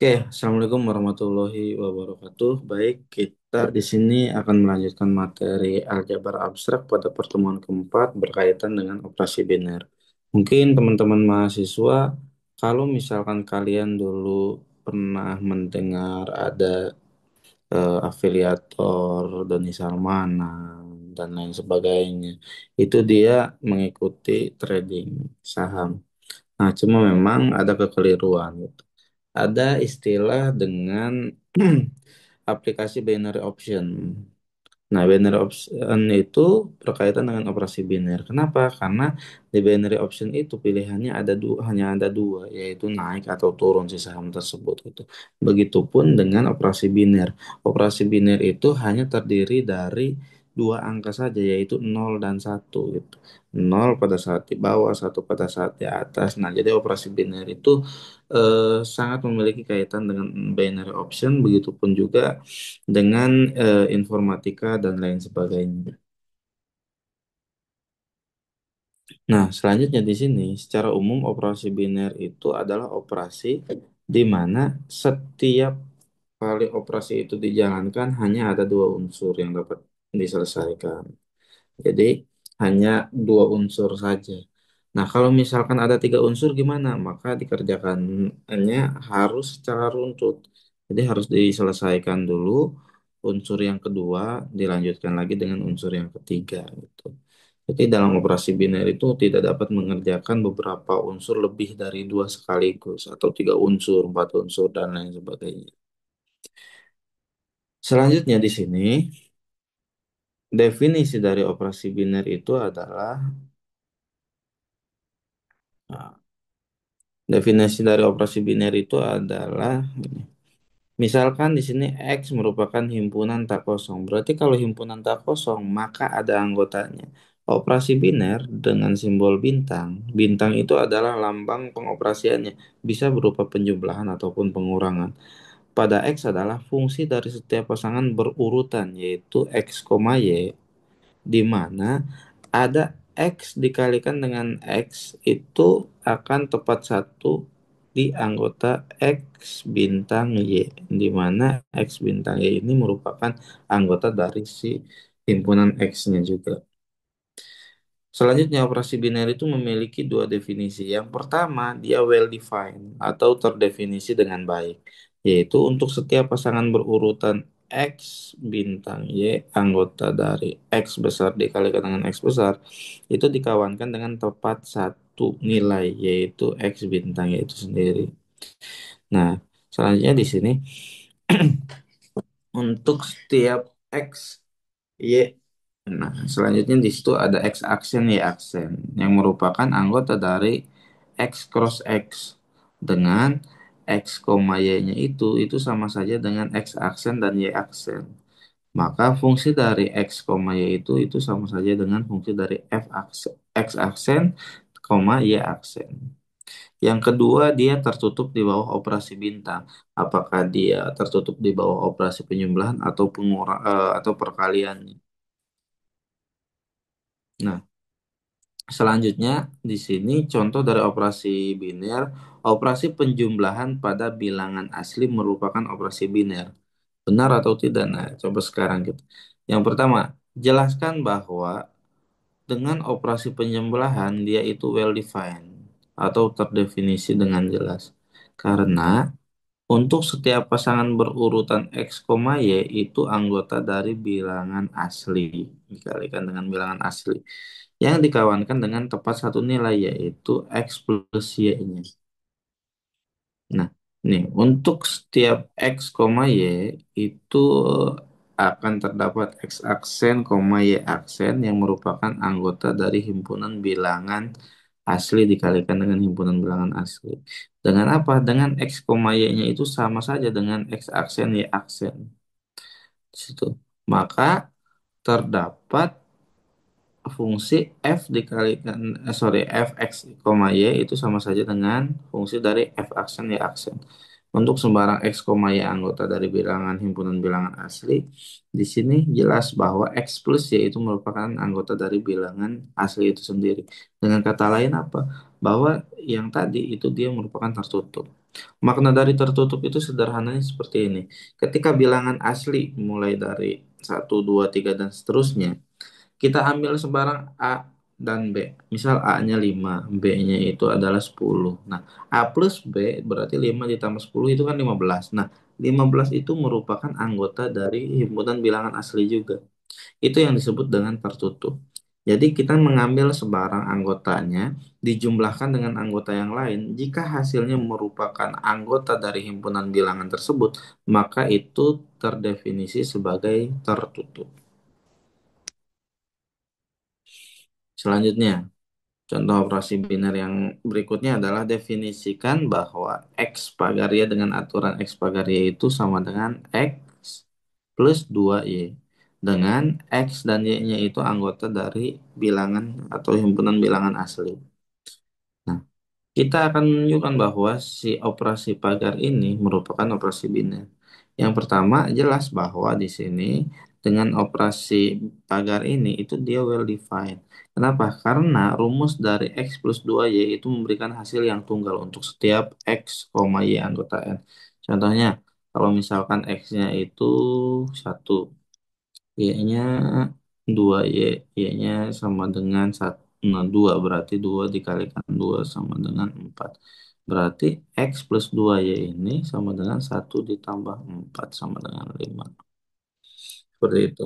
Oke, Assalamualaikum warahmatullahi wabarakatuh. Baik, kita di sini akan melanjutkan materi aljabar abstrak pada pertemuan keempat berkaitan dengan operasi biner. Mungkin teman-teman mahasiswa, kalau misalkan kalian dulu pernah mendengar ada afiliator Doni Salmanan dan lain sebagainya, itu dia mengikuti trading saham. Nah, cuma memang ada kekeliruan gitu. Ada istilah dengan aplikasi binary option. Nah, binary option itu berkaitan dengan operasi biner. Kenapa? Karena di binary option itu pilihannya ada dua, hanya ada dua, yaitu naik atau turun si saham tersebut. Gitu. Begitupun dengan operasi biner. Operasi biner itu hanya terdiri dari dua angka saja, yaitu 0 dan 1. Gitu. 0 pada saat di bawah, 1 pada saat di atas. Nah, jadi operasi biner itu sangat memiliki kaitan dengan binary option, begitupun juga dengan informatika dan lain sebagainya. Nah, selanjutnya di sini, secara umum operasi biner itu adalah operasi di mana setiap kali operasi itu dijalankan hanya ada dua unsur yang dapat diselesaikan. Jadi hanya dua unsur saja. Nah, kalau misalkan ada tiga unsur gimana? Maka dikerjakannya harus secara runtut. Jadi harus diselesaikan dulu unsur yang kedua, dilanjutkan lagi dengan unsur yang ketiga gitu. Jadi dalam operasi biner itu tidak dapat mengerjakan beberapa unsur lebih dari dua sekaligus atau tiga unsur, empat unsur dan lain sebagainya. Selanjutnya di sini definisi dari operasi biner itu adalah nah, definisi dari operasi biner itu adalah misalkan di sini X merupakan himpunan tak kosong. Berarti kalau himpunan tak kosong, maka ada anggotanya. Operasi biner dengan simbol bintang. Bintang itu adalah lambang pengoperasiannya. Bisa berupa penjumlahan ataupun pengurangan. Pada X adalah fungsi dari setiap pasangan berurutan, yaitu X, Y, di mana ada X dikalikan dengan X itu akan tepat satu di anggota X bintang Y, di mana X bintang Y ini merupakan anggota dari si himpunan X-nya juga. Selanjutnya, operasi biner itu memiliki dua definisi. Yang pertama, dia well defined atau terdefinisi dengan baik, yaitu untuk setiap pasangan berurutan X bintang Y anggota dari X besar dikalikan dengan X besar itu dikawankan dengan tepat satu nilai, yaitu X bintang Y itu sendiri. Nah, selanjutnya di sini untuk setiap X Y. Nah, selanjutnya di situ ada X aksen Y aksen yang merupakan anggota dari X cross X dengan X, Y-nya itu sama saja dengan X aksen dan Y aksen. Maka fungsi dari X, Y itu sama saja dengan fungsi dari F aksen, X aksen, Y aksen. Yang kedua, dia tertutup di bawah operasi bintang. Apakah dia tertutup di bawah operasi penjumlahan atau atau perkaliannya? Nah, selanjutnya, di sini contoh dari operasi biner, operasi penjumlahan pada bilangan asli merupakan operasi biner. Benar atau tidak? Nah, coba sekarang gitu. Yang pertama, jelaskan bahwa dengan operasi penjumlahan dia itu well defined atau terdefinisi dengan jelas. Karena untuk setiap pasangan berurutan X, Y itu anggota dari bilangan asli dikalikan dengan bilangan asli yang dikawankan dengan tepat satu nilai yaitu X plus Y-nya. Nah, nih untuk setiap X, Y itu akan terdapat X aksen, Y aksen yang merupakan anggota dari himpunan bilangan asli dikalikan dengan himpunan bilangan asli. Dengan apa? Dengan X, Y-nya itu sama saja dengan X aksen, Y aksen. Di situ. Maka terdapat fungsi f dikalikan f x, y itu sama saja dengan fungsi dari f aksen y aksen. Untuk sembarang x, y anggota dari bilangan himpunan bilangan asli, di sini jelas bahwa x plus y itu merupakan anggota dari bilangan asli itu sendiri. Dengan kata lain apa? bahwa yang tadi itu dia merupakan tertutup. Makna dari tertutup itu sederhananya seperti ini. Ketika bilangan asli mulai dari satu 2 3 dan seterusnya, kita ambil sembarang A dan B. Misal A-nya 5, B-nya itu adalah 10. Nah, A plus B berarti 5 ditambah 10 itu kan 15. Nah, 15 itu merupakan anggota dari himpunan bilangan asli juga. Itu yang disebut dengan tertutup. Jadi kita mengambil sebarang anggotanya, dijumlahkan dengan anggota yang lain. Jika hasilnya merupakan anggota dari himpunan bilangan tersebut, maka itu terdefinisi sebagai tertutup. Selanjutnya, contoh operasi biner yang berikutnya adalah definisikan bahwa X pagaria dengan aturan X pagaria itu sama dengan X plus 2Y. Dengan X dan Y-nya itu anggota dari bilangan atau himpunan bilangan asli. Nah, kita akan menunjukkan bahwa si operasi pagar ini merupakan operasi biner. Yang pertama, jelas bahwa di sini dengan operasi pagar ini itu dia well defined. Kenapa? Karena rumus dari X plus 2Y itu memberikan hasil yang tunggal untuk setiap X, Y anggota N. Contohnya, kalau misalkan X-nya itu 1, Y-nya 2Y, Y-nya sama dengan 1. Nah, 2 berarti 2 dikalikan 2 sama dengan 4. Berarti X plus 2Y ini sama dengan 1 ditambah 4 sama dengan 5. Seperti itu.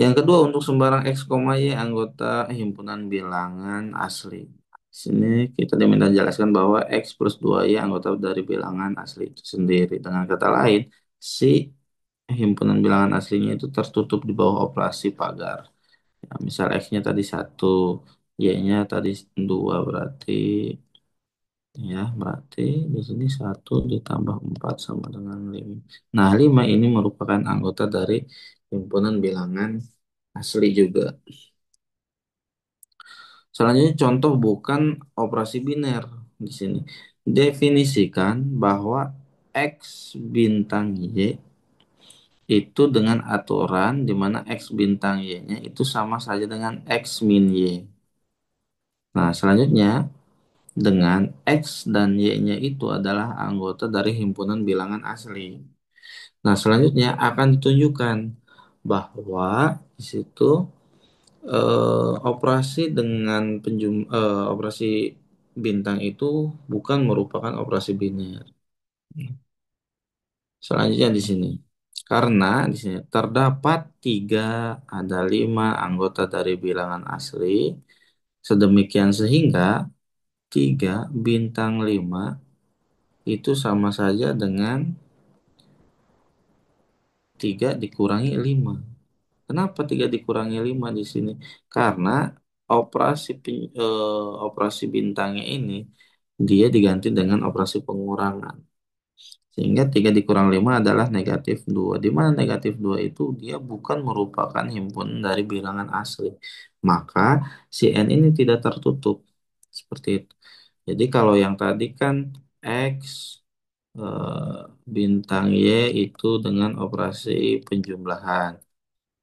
Yang kedua, untuk sembarang X, Y anggota himpunan bilangan asli. Di sini kita diminta jelaskan bahwa X plus 2Y anggota dari bilangan asli itu sendiri. Dengan kata lain, si himpunan bilangan aslinya itu tertutup di bawah operasi pagar. Ya, misal X-nya tadi 1, Y-nya tadi 2 berarti berarti di sini 1 ditambah 4 sama dengan 5. Nah, 5 ini merupakan anggota dari himpunan bilangan asli juga. Selanjutnya contoh bukan operasi biner di sini. Definisikan bahwa X bintang Y itu dengan aturan di mana X bintang Y-nya itu sama saja dengan X min Y. Nah, selanjutnya dengan X dan Y-nya itu adalah anggota dari himpunan bilangan asli. Nah, selanjutnya akan ditunjukkan bahwa di situ operasi dengan operasi bintang itu bukan merupakan operasi biner. Selanjutnya di sini. Karena di sini terdapat 3, ada 5 anggota dari bilangan asli. Sedemikian sehingga 3 bintang 5 itu sama saja dengan 3 dikurangi 5. Kenapa 3 dikurangi 5 di sini? Karena operasi bintangnya ini dia diganti dengan operasi pengurangan. Sehingga 3 dikurang 5 adalah negatif 2. Di mana negatif 2 itu dia bukan merupakan himpunan dari bilangan asli. Maka si N ini tidak tertutup. Seperti itu. Jadi kalau yang tadi kan X eh, bintang Y itu dengan operasi penjumlahan.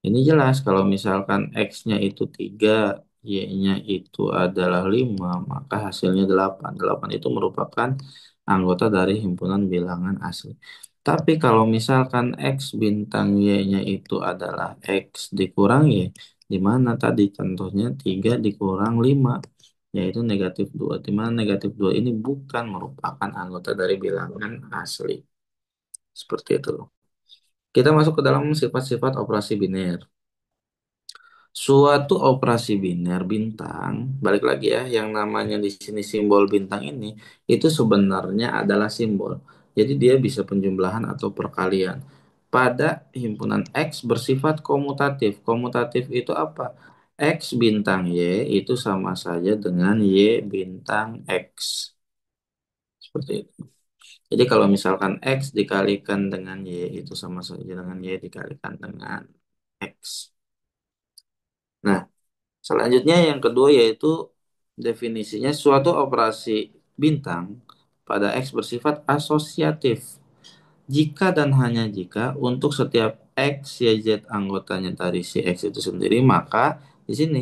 Ini jelas kalau misalkan X-nya itu 3, Y-nya itu adalah 5, maka hasilnya 8. 8 itu merupakan anggota dari himpunan bilangan asli. Tapi kalau misalkan X bintang Y-nya itu adalah X dikurang Y, di mana tadi contohnya 3 dikurang 5, yaitu negatif 2. Di mana negatif 2 ini bukan merupakan anggota dari bilangan asli. Seperti itu. Kita masuk ke dalam sifat-sifat operasi biner. Suatu operasi biner bintang, balik lagi ya, yang namanya di sini simbol bintang ini, itu sebenarnya adalah simbol. Jadi dia bisa penjumlahan atau perkalian. Pada himpunan X bersifat komutatif. Komutatif itu apa? X bintang Y itu sama saja dengan Y bintang X. Seperti itu. Jadi kalau misalkan X dikalikan dengan Y itu sama saja dengan Y dikalikan dengan X. Nah, selanjutnya yang kedua yaitu definisinya suatu operasi bintang pada X bersifat asosiatif. Jika dan hanya jika untuk setiap X, Y, Z anggotanya dari si X itu sendiri, maka di sini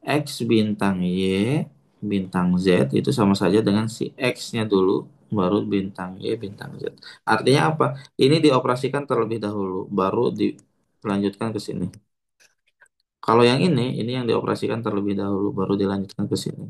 X bintang Y bintang Z itu sama saja dengan si X-nya dulu, baru bintang Y, bintang Z. Artinya apa? Ini dioperasikan terlebih dahulu, baru dilanjutkan ke sini. Kalau yang ini yang dioperasikan terlebih dahulu, baru dilanjutkan ke sini.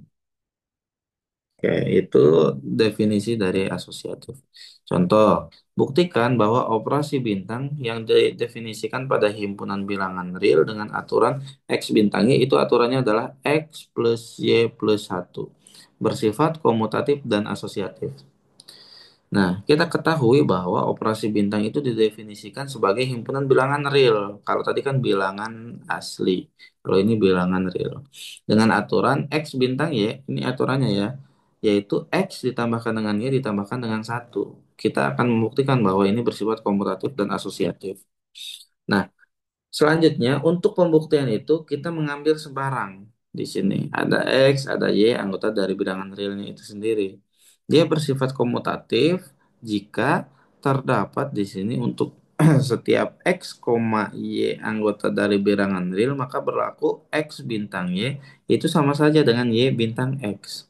Oke, itu definisi dari asosiatif. Contoh, buktikan bahwa operasi bintang yang didefinisikan pada himpunan bilangan real dengan aturan X bintangnya itu aturannya adalah X plus Y plus satu, bersifat komutatif dan asosiatif. Nah, kita ketahui bahwa operasi bintang itu didefinisikan sebagai himpunan bilangan real. Kalau tadi kan bilangan asli. Kalau ini bilangan real. Dengan aturan X bintang Y, ini aturannya ya, yaitu X ditambahkan dengan Y ditambahkan dengan satu. Kita akan membuktikan bahwa ini bersifat komutatif dan asosiatif. Nah, selanjutnya, untuk pembuktian itu kita mengambil sembarang di sini. Ada X, ada Y, anggota dari bilangan realnya itu sendiri. Dia bersifat komutatif jika terdapat di sini untuk setiap X, Y anggota dari bilangan real, maka berlaku X bintang Y itu sama saja dengan Y bintang X.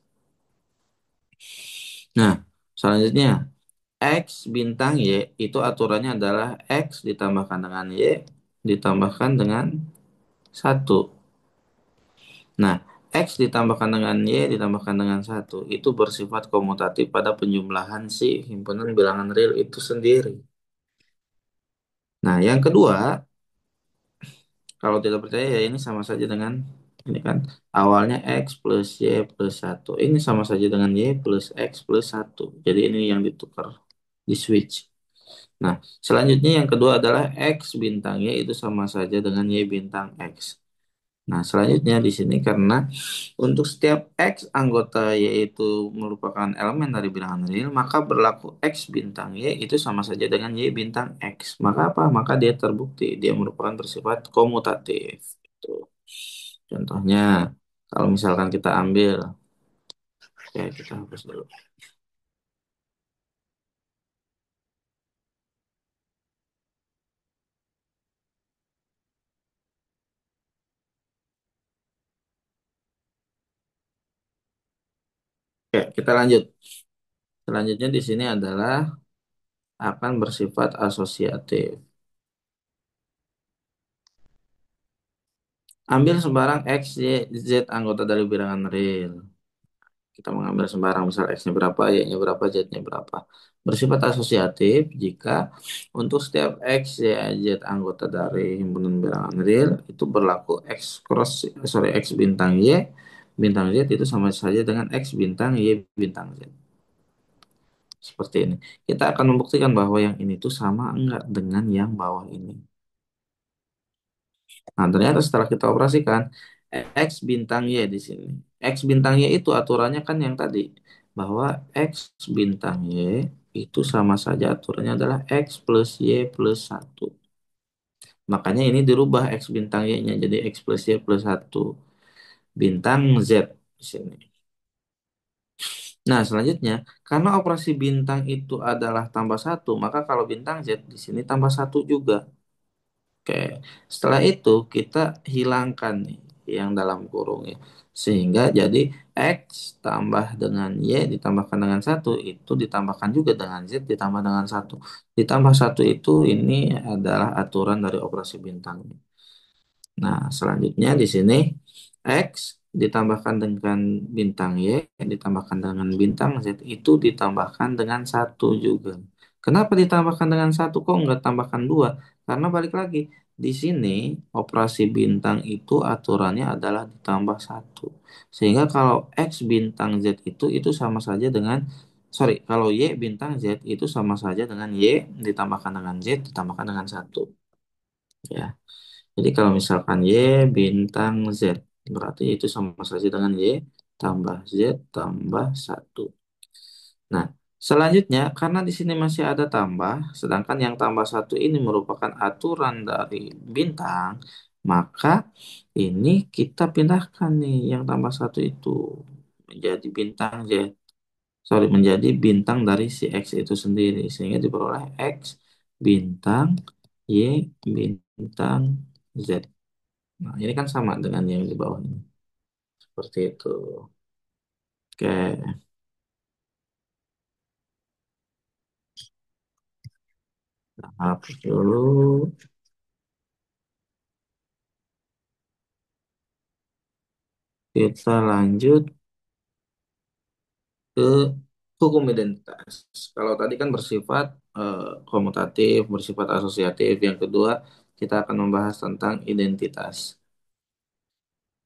Nah, selanjutnya, X bintang Y itu aturannya adalah X ditambahkan dengan Y ditambahkan dengan satu. Nah, X ditambahkan dengan Y ditambahkan dengan satu itu bersifat komutatif pada penjumlahan si himpunan bilangan real itu sendiri. Nah, yang kedua, kalau tidak percaya ya ini sama saja dengan ini kan awalnya X plus Y plus satu. Ini sama saja dengan Y plus X plus satu. Jadi ini yang ditukar, di switch. Nah, selanjutnya yang kedua adalah X bintang Y itu sama saja dengan Y bintang X. Nah, selanjutnya di sini karena untuk setiap X anggota yaitu merupakan elemen dari bilangan real, maka berlaku X bintang Y itu sama saja dengan Y bintang X. Maka apa? Maka dia terbukti, dia merupakan bersifat komutatif. Gitu. Contohnya, kalau misalkan kita ambil, ya kita hapus dulu. Oke, kita lanjut. Selanjutnya di sini adalah akan bersifat asosiatif. Ambil sembarang X, Y, Z anggota dari bilangan real. Kita mengambil sembarang misal X-nya berapa, Y-nya berapa, Z-nya berapa. Bersifat asosiatif jika untuk setiap X, Y, Z anggota dari himpunan bilangan real itu berlaku X bintang Y bintang Z itu sama saja dengan X bintang Y bintang Z. Seperti ini. Kita akan membuktikan bahwa yang ini tuh sama enggak dengan yang bawah ini. Nah, ternyata setelah kita operasikan X bintang Y di sini. X bintang Y itu aturannya kan yang tadi bahwa X bintang Y itu sama saja aturannya adalah X plus Y plus satu. Makanya ini dirubah X bintang Y-nya jadi X plus Y plus satu bintang Z di sini. Nah, selanjutnya, karena operasi bintang itu adalah tambah satu, maka kalau bintang Z di sini tambah satu juga. Oke, setelah itu kita hilangkan nih yang dalam kurung ya. Sehingga jadi X tambah dengan Y ditambahkan dengan satu itu ditambahkan juga dengan Z ditambah dengan satu. Ditambah satu itu ini adalah aturan dari operasi bintang. Nah, selanjutnya di sini X ditambahkan dengan bintang Y, ditambahkan dengan bintang Z, itu ditambahkan dengan satu juga. Kenapa ditambahkan dengan satu kok nggak tambahkan dua? Karena balik lagi, di sini operasi bintang itu aturannya adalah ditambah satu. Sehingga kalau X bintang Z itu sama saja dengan, sorry, kalau Y bintang Z itu sama saja dengan Y ditambahkan dengan Z ditambahkan dengan satu. Ya. Jadi kalau misalkan Y bintang Z, berarti itu sama saja dengan Y tambah Z tambah satu. Nah, selanjutnya karena di sini masih ada tambah, sedangkan yang tambah satu ini merupakan aturan dari bintang, maka ini kita pindahkan nih yang tambah satu itu menjadi bintang Z. Sorry, menjadi bintang dari si X itu sendiri. Sehingga diperoleh X bintang Y bintang Z. Nah, ini kan sama dengan yang di bawah ini. Seperti itu. Oke, hapus dulu. Kita lanjut ke hukum identitas. Kalau tadi kan bersifat komutatif, bersifat asosiatif. Yang kedua, kita akan membahas tentang identitas.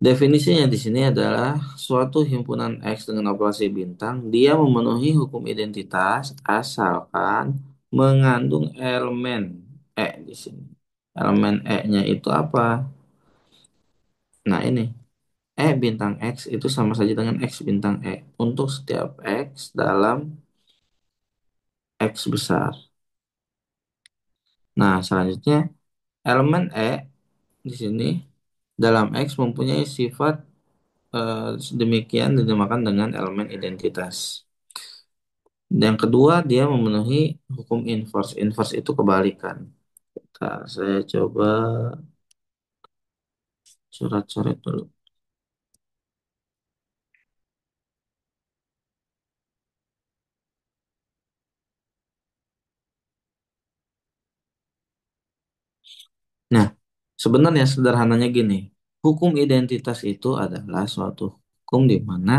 Definisinya di sini adalah suatu himpunan X dengan operasi bintang, dia memenuhi hukum identitas asalkan mengandung elemen E di sini. Elemen E-nya itu apa? Nah, ini E bintang X itu sama saja dengan X bintang E untuk setiap X dalam X besar. Nah, selanjutnya elemen E di sini dalam X mempunyai sifat demikian dinamakan dengan elemen identitas. Yang kedua, dia memenuhi hukum inverse. Inverse itu kebalikan. Nah, saya coba coret-coret dulu. Nah, sebenarnya sederhananya gini. Hukum identitas itu adalah suatu hukum di mana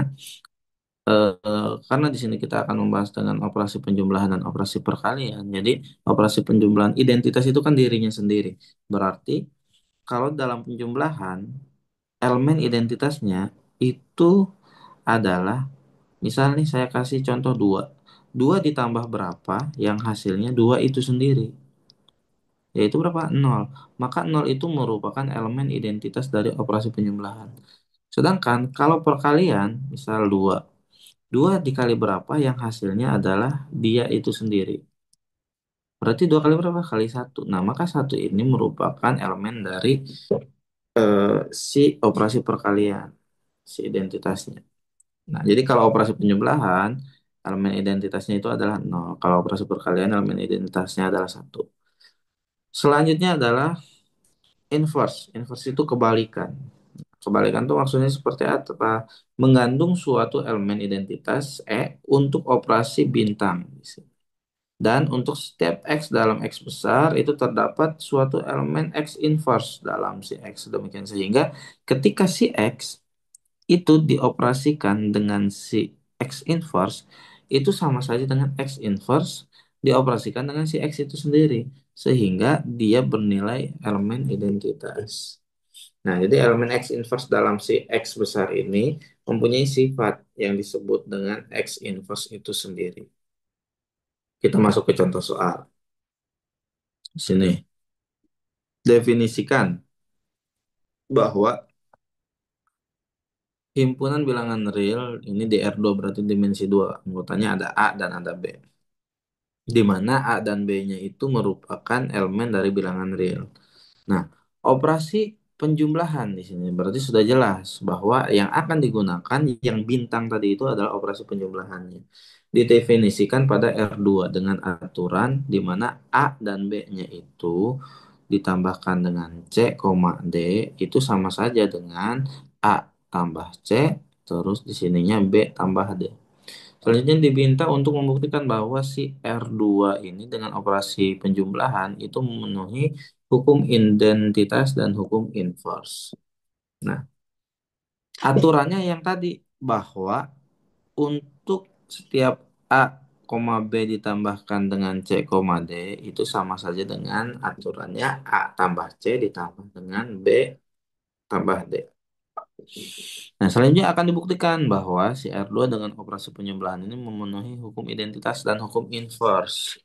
karena di sini kita akan membahas dengan operasi penjumlahan dan operasi perkalian. Jadi, operasi penjumlahan identitas itu kan dirinya sendiri. Berarti kalau dalam penjumlahan elemen identitasnya itu adalah, misal nih saya kasih contoh dua. Dua ditambah berapa yang hasilnya dua itu sendiri. Yaitu berapa? Nol. Maka nol itu merupakan elemen identitas dari operasi penjumlahan. Sedangkan kalau perkalian, misal dua. Dua dikali berapa yang hasilnya adalah dia itu sendiri. Berarti dua kali berapa? Kali satu. Nah, maka satu ini merupakan elemen dari si operasi perkalian, si identitasnya. Nah, jadi kalau operasi penjumlahan, elemen identitasnya itu adalah nol. Kalau operasi perkalian, elemen identitasnya adalah satu. Selanjutnya adalah inverse. Inverse itu kebalikan. Kebalikan itu maksudnya seperti apa? Mengandung suatu elemen identitas untuk operasi bintang. Dan untuk setiap X dalam X besar itu terdapat suatu elemen X inverse dalam si X. Demikian sehingga ketika si X itu dioperasikan dengan si X inverse itu sama saja dengan X inverse dioperasikan dengan si X itu sendiri sehingga dia bernilai elemen identitas. Nah, jadi elemen X inverse dalam si X besar ini mempunyai sifat yang disebut dengan X inverse itu sendiri. Kita masuk ke contoh soal. Sini, definisikan bahwa himpunan bilangan real ini DR2 berarti dimensi 2. Anggotanya ada A dan ada B. Di mana A dan B-nya itu merupakan elemen dari bilangan real. Nah, operasi penjumlahan di sini berarti sudah jelas bahwa yang akan digunakan yang bintang tadi itu adalah operasi penjumlahannya. Didefinisikan pada R2 dengan aturan di mana A dan B-nya itu ditambahkan dengan C, D itu sama saja dengan A tambah C, terus di sininya B tambah D. Selanjutnya diminta untuk membuktikan bahwa si R2 ini dengan operasi penjumlahan itu memenuhi hukum identitas dan hukum inverse. Nah, aturannya yang tadi bahwa untuk setiap A, B ditambahkan dengan C, D itu sama saja dengan aturannya A tambah C ditambah dengan B tambah D. Nah, selanjutnya akan dibuktikan bahwa si R2 dengan operasi penjumlahan ini memenuhi hukum identitas dan hukum inverse.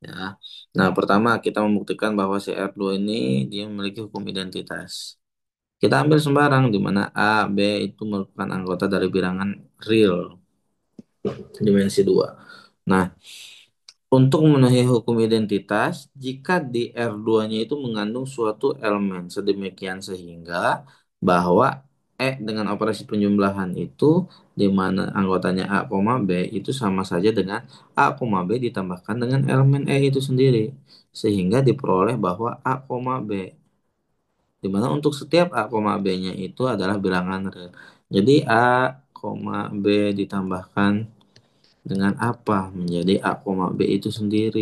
Ya. Nah, pertama kita membuktikan bahwa si R2 ini dia memiliki hukum identitas. Kita ambil sembarang di mana A, B itu merupakan anggota dari bilangan real dimensi 2. Nah, untuk memenuhi hukum identitas, jika di R2-nya itu mengandung suatu elemen sedemikian sehingga bahwa dengan operasi penjumlahan itu di mana anggotanya A, B itu sama saja dengan A, B ditambahkan dengan elemen itu sendiri sehingga diperoleh bahwa A, B di mana untuk setiap A, B-nya itu adalah bilangan real. Jadi A, koma B ditambahkan dengan apa menjadi A, koma B itu sendiri.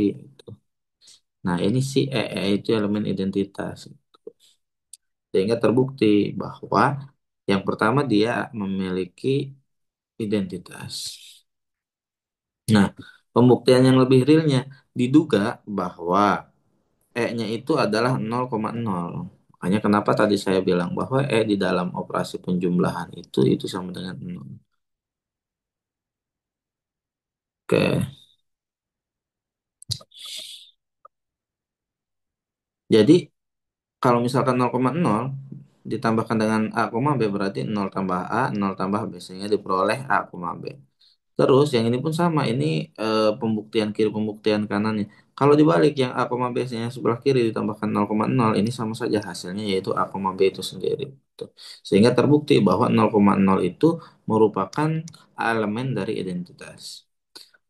Nah, ini si E itu elemen identitas. Sehingga terbukti bahwa yang pertama dia memiliki identitas. Nah, pembuktian yang lebih realnya diduga bahwa E-nya itu adalah 0,0. Makanya kenapa tadi saya bilang bahwa E di dalam operasi penjumlahan itu sama dengan 0. Oke. Jadi kalau misalkan 0,0 ditambahkan dengan A, B berarti 0 tambah A, 0 tambah B sehingga diperoleh A, B. Terus yang ini pun sama, ini pembuktian kiri pembuktian kanannya. Kalau dibalik yang A, B-nya sebelah kiri ditambahkan 0,0 ini sama saja hasilnya yaitu A, B itu sendiri. Tuh. Sehingga terbukti bahwa 0,0 itu merupakan elemen dari identitas.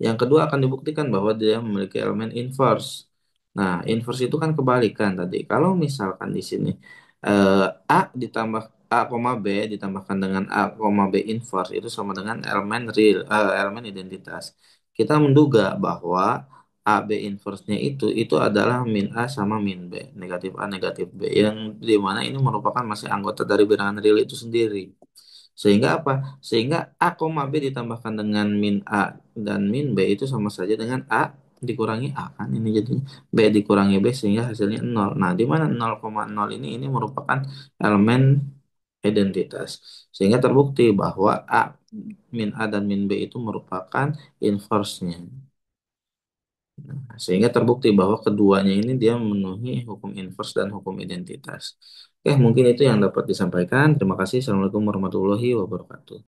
Yang kedua akan dibuktikan bahwa dia memiliki elemen inverse. Nah, inverse itu kan kebalikan tadi. Kalau misalkan di sini A ditambah A, B ditambahkan dengan A, B inverse itu sama dengan elemen real, elemen identitas. Kita menduga bahwa A, B inverse-nya itu adalah min A sama min B, negatif A, negatif B, yang dimana ini merupakan masih anggota dari bilangan real itu sendiri. Sehingga apa? Sehingga A, B ditambahkan dengan min A dan min B itu sama saja dengan A dikurangi A kan ini jadinya B dikurangi B sehingga hasilnya 0. Nah, di mana 0,0 ini merupakan elemen identitas. Sehingga terbukti bahwa A min A dan min B itu merupakan inverse-nya. Nah, sehingga terbukti bahwa keduanya ini dia memenuhi hukum inverse dan hukum identitas. Oke, mungkin itu yang dapat disampaikan. Terima kasih. Assalamualaikum warahmatullahi wabarakatuh.